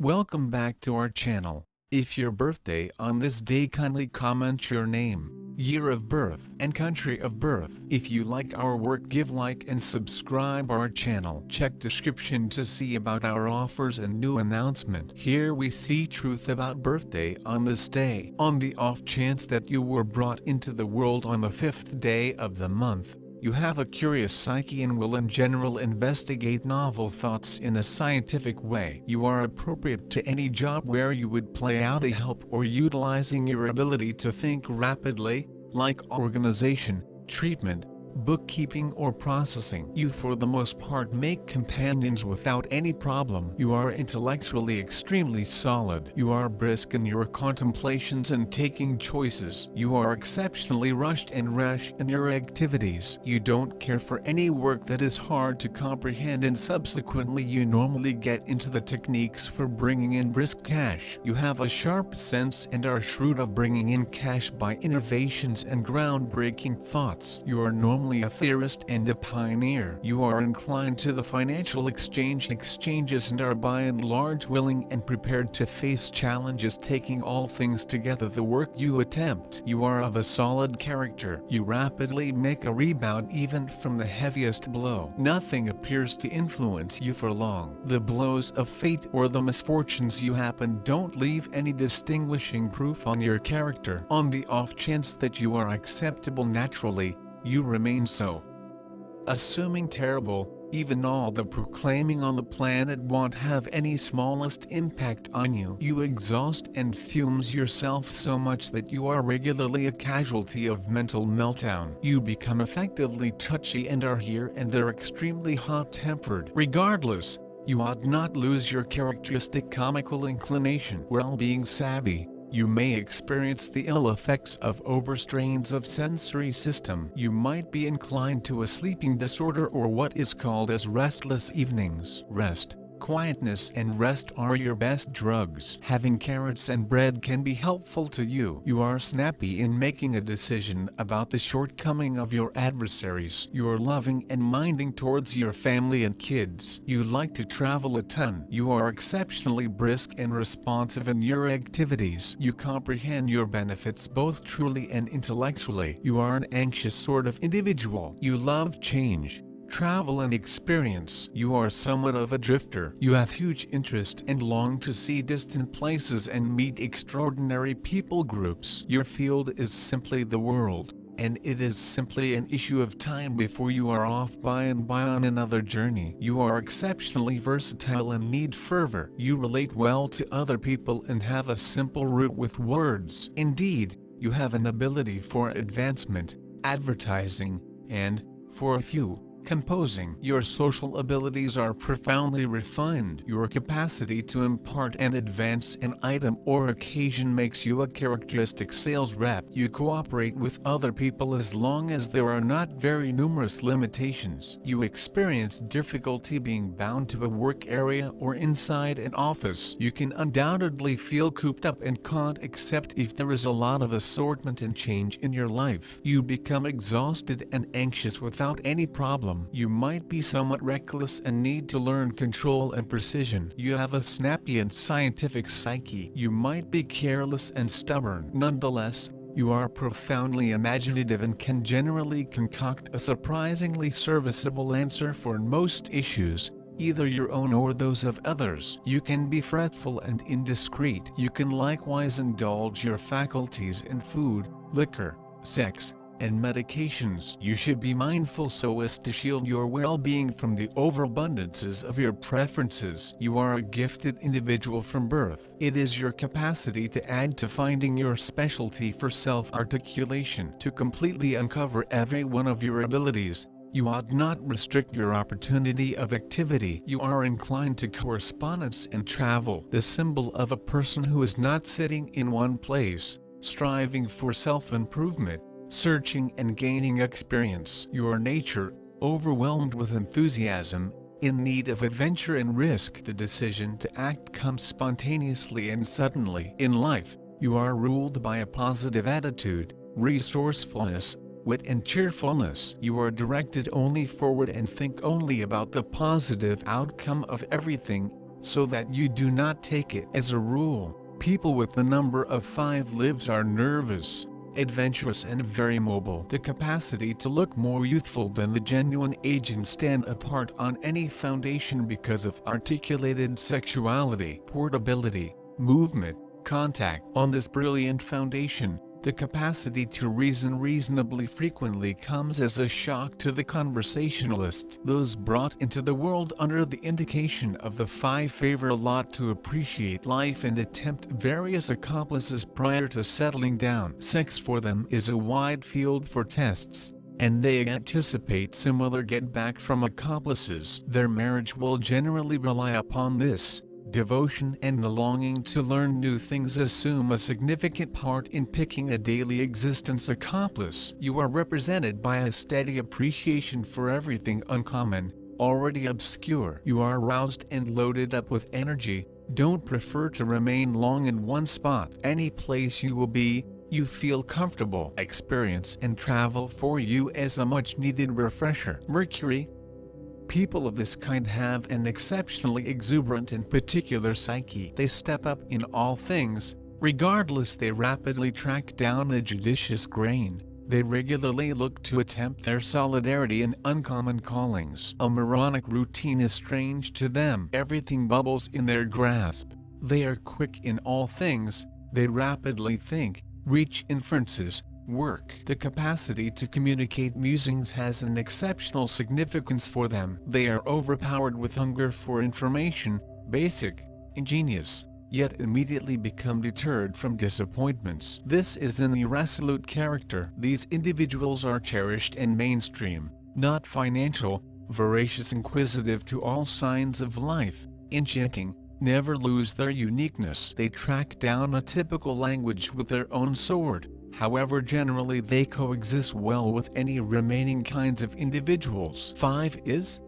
Welcome back to our channel. If your birthday on this day, kindly comment your name, year of birth and country of birth. If you like our work, give like and subscribe our channel. Check description to see about our offers and new announcement. Here we see truth about birthday on this day. On the off chance that you were brought into the world on the 5th day of the month, you have a curious psyche and will in general investigate novel thoughts in a scientific way. You are appropriate to any job where you would play out a help or utilizing your ability to think rapidly, like organization, treatment, bookkeeping or processing. You for the most part make companions without any problem. You are intellectually extremely solid. You are brisk in your contemplations and taking choices. You are exceptionally rushed and rash in your activities. You don't care for any work that is hard to comprehend, and subsequently you normally get into the techniques for bringing in brisk cash. You have a sharp sense and are shrewd of bringing in cash by innovations and groundbreaking thoughts. You are normally a theorist and a pioneer. You are inclined to the financial exchanges and are by and large willing and prepared to face challenges, taking all things together the work you attempt. You are of a solid character. You rapidly make a rebound even from the heaviest blow. Nothing appears to influence you for long. The blows of fate or the misfortunes you happen don't leave any distinguishing proof on your character. On the off chance that you are acceptable naturally, you remain so. Assuming terrible, even all the proclaiming on the planet won't have any smallest impact on you. You exhaust and fumes yourself so much that you are regularly a casualty of mental meltdown. You become effectively touchy and are here and there extremely hot-tempered. Regardless, you ought not lose your characteristic comical inclination. While being savvy, you may experience the ill effects of overstrains of sensory system. You might be inclined to a sleeping disorder or what is called as restless evenings. Rest, quietness and rest are your best drugs. Having carrots and bread can be helpful to you. You are snappy in making a decision about the shortcoming of your adversaries. You are loving and minding towards your family and kids. You like to travel a ton. You are exceptionally brisk and responsive in your activities. You comprehend your benefits both truly and intellectually. You are an anxious sort of individual. You love change, travel and experience. You are somewhat of a drifter. You have huge interest and long to see distant places and meet extraordinary people groups. Your field is simply the world, and it is simply an issue of time before you are off by and by on another journey. You are exceptionally versatile and need fervor. You relate well to other people and have a simple route with words. Indeed, you have an ability for advancement, advertising, and, for a few, composing. Your social abilities are profoundly refined. Your capacity to impart and advance an item or occasion makes you a characteristic sales rep. You cooperate with other people as long as there are not very numerous limitations. You experience difficulty being bound to a work area or inside an office. You can undoubtedly feel cooped up and can't accept if there is a lot of assortment and change in your life. You become exhausted and anxious without any problem. You might be somewhat reckless and need to learn control and precision. You have a snappy and scientific psyche. You might be careless and stubborn. Nonetheless, you are profoundly imaginative and can generally concoct a surprisingly serviceable answer for most issues, either your own or those of others. You can be fretful and indiscreet. You can likewise indulge your faculties in food, liquor, sex, and medications. You should be mindful so as to shield your well-being from the overabundances of your preferences. You are a gifted individual from birth. It is your capacity to add to finding your specialty for self-articulation. To completely uncover every one of your abilities, you ought not restrict your opportunity of activity. You are inclined to correspondence and travel, the symbol of a person who is not sitting in one place, striving for self-improvement, searching and gaining experience. Your nature, overwhelmed with enthusiasm, in need of adventure and risk. The decision to act comes spontaneously and suddenly. In life, you are ruled by a positive attitude, resourcefulness, wit and cheerfulness. You are directed only forward and think only about the positive outcome of everything, so that you do not take it as a rule. People with the number of 5 lives are nervous, adventurous and very mobile. The capacity to look more youthful than the genuine age and stand apart on any foundation because of articulated sexuality, portability, movement, contact. On this brilliant foundation, the capacity to reason reasonably frequently comes as a shock to the conversationalist. Those brought into the world under the indication of the 5 favor a lot to appreciate life and attempt various accomplices prior to settling down. Sex for them is a wide field for tests, and they anticipate similar get back from accomplices. Their marriage will generally rely upon this. Devotion and the longing to learn new things assume a significant part in picking a daily existence accomplice. You are represented by a steady appreciation for everything uncommon, already obscure. You are roused and loaded up with energy, don't prefer to remain long in one spot. Any place you will be, you feel comfortable. Experience and travel for you as a much-needed refresher. Mercury. People of this kind have an exceptionally exuberant and particular psyche. They step up in all things, regardless. They rapidly track down a judicious grain. They regularly look to attempt their solidarity in uncommon callings. A moronic routine is strange to them. Everything bubbles in their grasp. They are quick in all things. They rapidly think, reach inferences, work. The capacity to communicate musings has an exceptional significance for them. They are overpowered with hunger for information, basic, ingenious, yet immediately become deterred from disappointments. This is an irresolute character. These individuals are cherished and mainstream, not financial, voracious, inquisitive to all signs of life, enchanting, never lose their uniqueness. They track down a typical language with their own sword. However, generally they coexist well with any remaining kinds of individuals. 5 is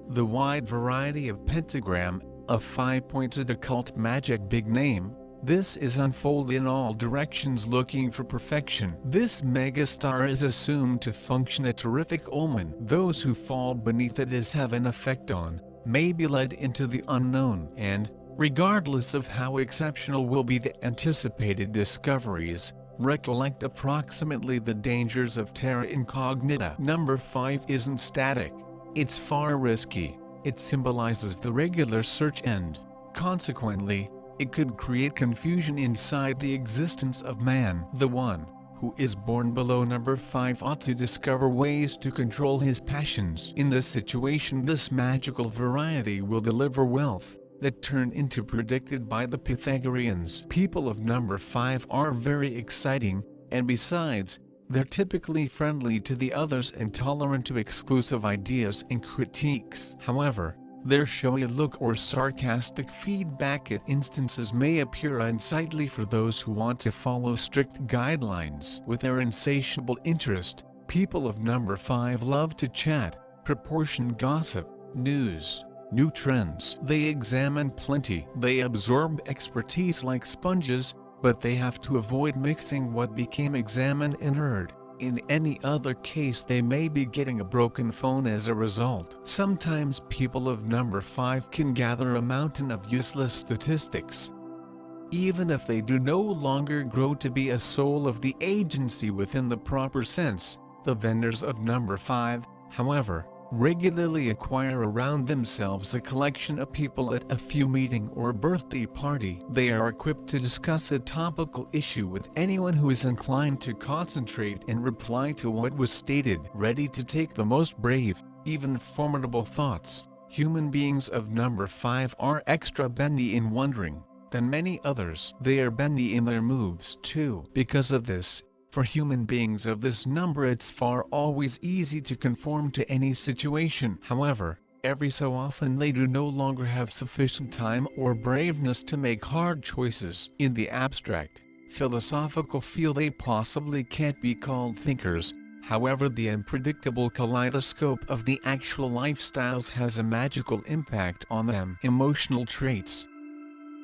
the wide variety of pentagram, a 5-pointed occult magic big name. This is unfolded in all directions looking for perfection. This megastar is assumed to function a terrific omen. Those who fall beneath it as have an effect on, may be led into the unknown, and, regardless of how exceptional will be the anticipated discoveries, recollect approximately the dangers of terra incognita. Number 5 isn't static, it's far risky. It symbolizes the regular search and, consequently, it could create confusion inside the existence of man. The one who is born below number 5 ought to discover ways to control his passions. In this situation, this magical variety will deliver wealth that turn into predicted by the Pythagoreans. People of number 5 are very exciting, and besides, they're typically friendly to the others and tolerant to exclusive ideas and critiques. However, their showy look or sarcastic feedback at instances may appear unsightly for those who want to follow strict guidelines. With their insatiable interest, people of number 5 love to chat, proportion gossip, news, new trends. They examine plenty. They absorb expertise like sponges, but they have to avoid mixing what became examined and heard. In any other case, they may be getting a broken phone as a result. Sometimes people of number 5 can gather a mountain of useless statistics. Even if they do no longer grow to be a soul of the agency within the proper sense, the vendors of number 5, however, regularly acquire around themselves a collection of people at a few meeting or birthday party. They are equipped to discuss a topical issue with anyone who is inclined to concentrate and reply to what was stated, ready to take the most brave, even formidable thoughts. Human beings of number 5 are extra bendy in wondering than many others. They are bendy in their moves too. Because of this, for human beings of this number it's always easy to conform to any situation. However, every so often they do no longer have sufficient time or braveness to make hard choices. In the abstract, philosophical field they possibly can't be called thinkers. However, the unpredictable kaleidoscope of the actual lifestyles has a magical impact on them. Emotional traits.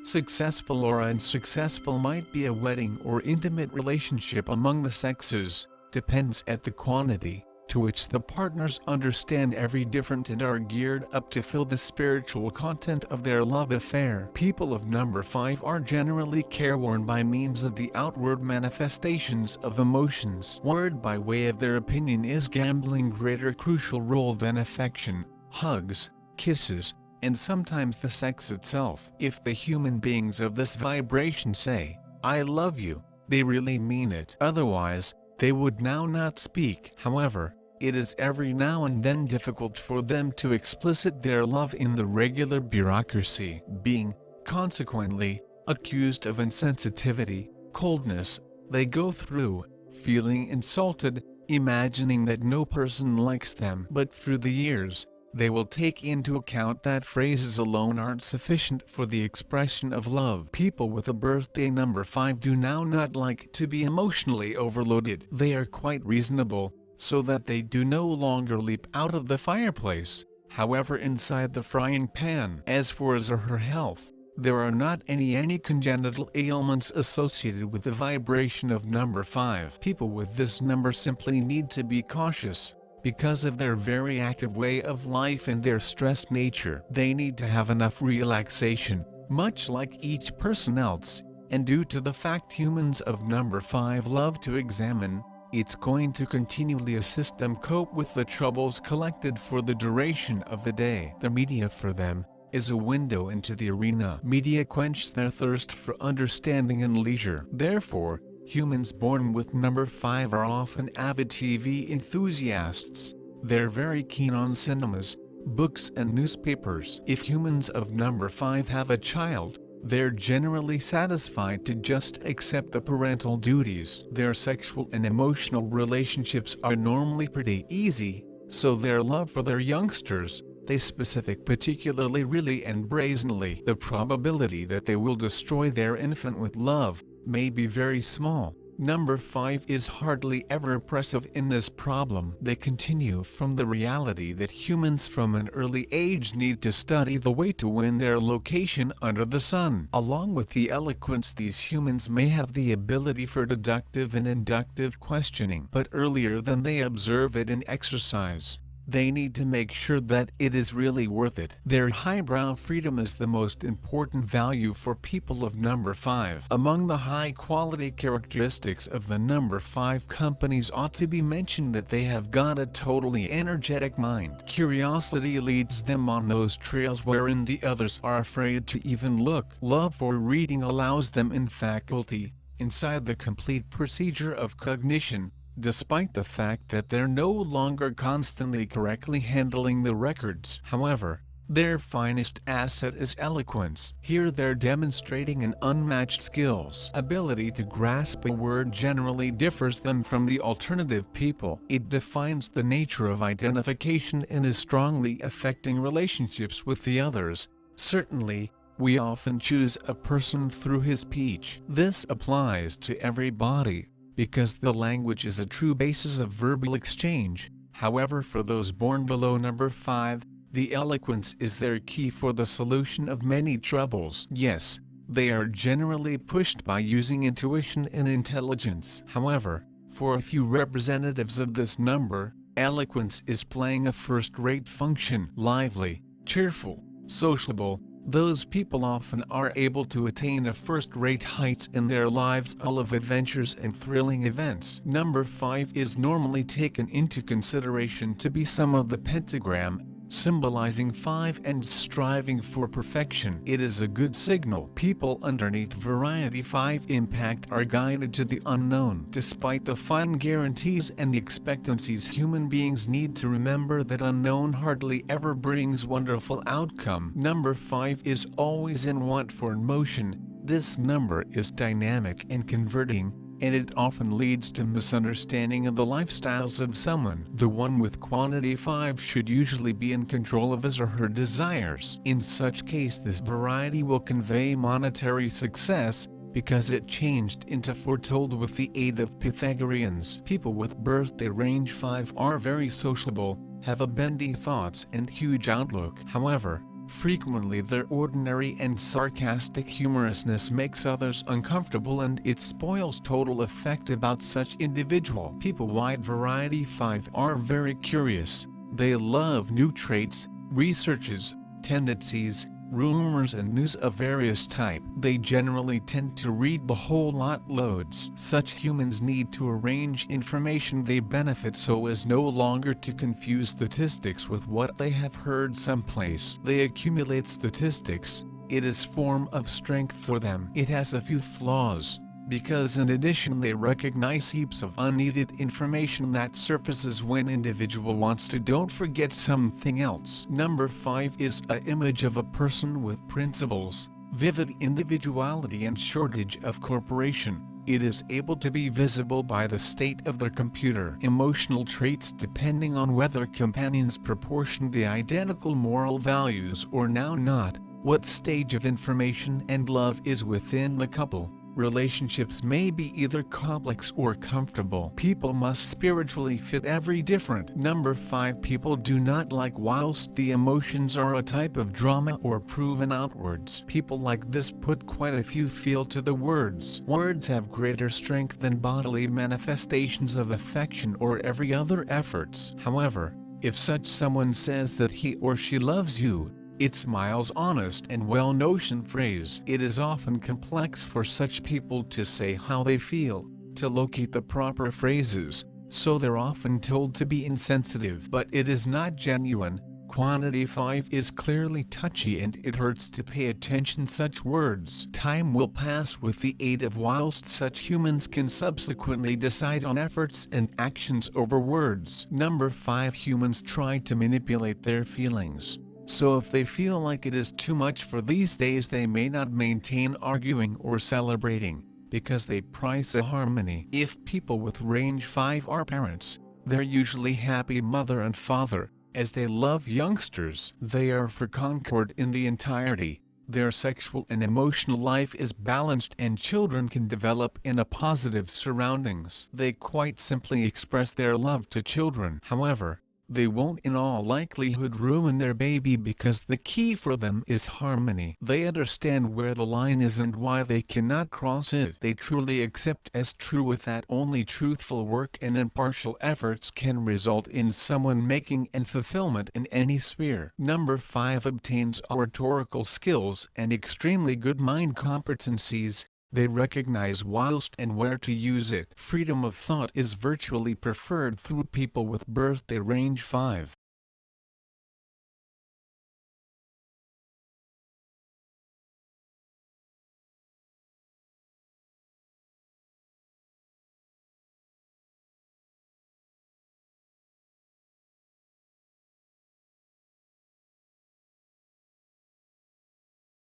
Successful or unsuccessful might be a wedding or intimate relationship among the sexes, depends at the quantity, to which the partners understand every different and are geared up to fill the spiritual content of their love affair. People of number 5 are generally careworn by means of the outward manifestations of emotions. Word by way of their opinion is gambling greater crucial role than affection, hugs, kisses, and sometimes the sex itself. If the human beings of this vibration say, "I love you," they really mean it. Otherwise, they would now not speak. However, it is every now and then difficult for them to explicit their love in the regular bureaucracy, being, consequently, accused of insensitivity, coldness. They go through, feeling insulted, imagining that no person likes them. But through the years, they will take into account that phrases alone aren't sufficient for the expression of love. People with a birthday number 5 do now not like to be emotionally overloaded. They are quite reasonable, so that they do no longer leap out of the fireplace, however inside the frying pan. As for his or her health, there are not any congenital ailments associated with the vibration of number 5. People with this number simply need to be cautious. Because of their very active way of life and their stressed nature, they need to have enough relaxation, much like each person else, and due to the fact humans of number 5 love to examine, it's going to continually assist them cope with the troubles collected for the duration of the day. The media for them is a window into the arena. Media quench their thirst for understanding and leisure. Therefore, humans born with number 5 are often avid TV enthusiasts. They're very keen on cinemas, books and newspapers. If humans of number 5 have a child, they're generally satisfied to just accept the parental duties. Their sexual and emotional relationships are normally pretty easy, so their love for their youngsters, they specific particularly really and brazenly. The probability that they will destroy their infant with love may be very small. Number 5 is hardly ever oppressive in this problem. They continue from the reality that humans from an early age need to study the way to win their location under the sun. Along with the eloquence, these humans may have the ability for deductive and inductive questioning, but earlier than they observe it in exercise, they need to make sure that it is really worth it. Their highbrow freedom is the most important value for people of number 5. Among the high-quality characteristics of the number 5 companies ought to be mentioned that they have got a totally energetic mind. Curiosity leads them on those trails wherein the others are afraid to even look. Love for reading allows them in faculty, inside the complete procedure of cognition, despite the fact that they're no longer constantly correctly handling the records. However, their finest asset is eloquence. Here they're demonstrating an unmatched skills. Ability to grasp a word generally differs them from the alternative people. It defines the nature of identification and is strongly affecting relationships with the others. Certainly, we often choose a person through his speech. This applies to everybody, because the language is a true basis of verbal exchange. However, for those born below number 5, the eloquence is their key for the solution of many troubles. Yes, they are generally pushed by using intuition and intelligence. However, for a few representatives of this number, eloquence is playing a first-rate function. Lively, cheerful, sociable, those people often are able to attain a first-rate heights in their lives full of adventures and thrilling events. Number 5 is normally taken into consideration to be some of the pentagram, symbolizing 5 and striving for perfection. It is a good signal. People underneath variety 5 impact are guided to the unknown. Despite the fine guarantees and expectancies, human beings need to remember that unknown hardly ever brings wonderful outcome. Number 5 is always in want for motion. This number is dynamic and converting, and it often leads to misunderstanding of the lifestyles of someone. The one with quantity 5 should usually be in control of his or her desires. In such case, this variety will convey monetary success, because it changed into foretold with the aid of Pythagoreans. People with birthday range 5 are very sociable, have a bendy thoughts and huge outlook. However, Frequently their ordinary and sarcastic humorousness makes others uncomfortable, and it spoils total effect about such individual. People wide variety 5 are very curious. They love new traits, researches, tendencies, rumors and news of various type. They generally tend to read the whole lot loads. Such humans need to arrange information they benefit so as no longer to confuse statistics with what they have heard someplace. They accumulate statistics. It is form of strength for them. It has a few flaws, because in addition they recognize heaps of unneeded information that surfaces when individual wants to. Don't forget something else. Number 5 is an image of a person with principles, vivid individuality and shortage of corporation. It is able to be visible by the state of the computer. Emotional traits depending on whether companions proportion the identical moral values or now not, what stage of information and love is within the couple. Relationships may be either complex or comfortable. People must spiritually fit every different. Number 5 people do not like whilst the emotions are a type of drama or proven outwards. People like this put quite a few feel to the words. Words have greater strength than bodily manifestations of affection or every other efforts. However, if such someone says that he or she loves you, it's Miles' honest and well-notioned phrase. It is often complex for such people to say how they feel, to locate the proper phrases, so they're often told to be insensitive. But it is not genuine. Quantity 5 is clearly touchy and it hurts to pay attention such words. Time will pass with the aid of whilst such humans can subsequently decide on efforts and actions over words. Number 5 humans try to manipulate their feelings. So if they feel like it is too much for these days they may not maintain arguing or celebrating, because they prize a harmony. If people with range 5 are parents, they're usually happy mother and father, as they love youngsters. They are for concord in the entirety. Their sexual and emotional life is balanced and children can develop in a positive surroundings. They quite simply express their love to children. However, they won't in all likelihood ruin their baby because the key for them is harmony. They understand where the line is and why they cannot cross it. They truly accept as true with that only truthful work and impartial efforts can result in someone making and fulfillment in any sphere. Number 5 obtains oratorical skills and extremely good mind competencies. They recognize whilst and where to use it. Freedom of thought is virtually preferred through people with birthday range 5.